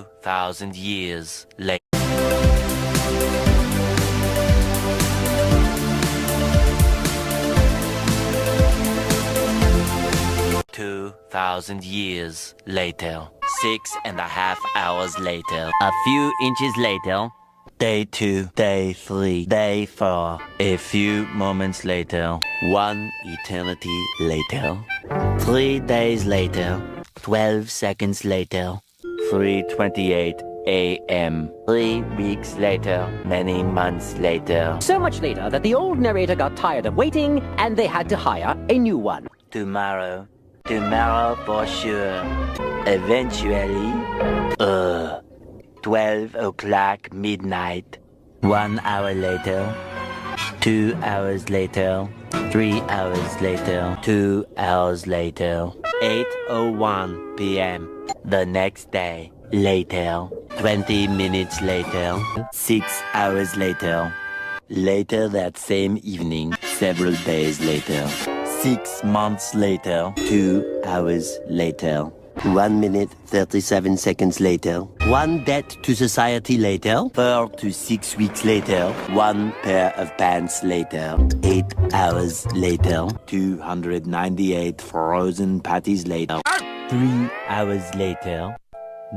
2,000 years later. 2,000 years later. 6.5 hours later. A few inches later. Day 2, Day 3, Day 4. A few moments later. 1 eternity later. 3 days later. 12 seconds later. 3:28 a.m. 3 weeks later. Many months later. So much later that the old narrator got tired of waiting and they had to hire a new one. Tomorrow. Tomorrow for sure. Eventually. 12 o'clock midnight. 1 hour later. 2 hours later. 3 hours later. 2 hours later. 8:01 p.m. The next day. Later. 20 minutes later. 6 hours later. Later that same evening. Several days later. 6 months later. 2 hours later. 1 minute, 37 seconds later. 1 debt to society later. 4 to 6 weeks later. 1 pair of pants later. 8 hours later. 298 frozen patties later. 3 hours later.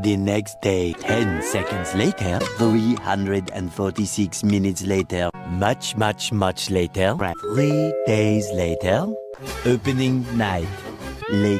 The next day, 10 seconds later. 346 minutes later. Much later. 3 days later. Opening night. Late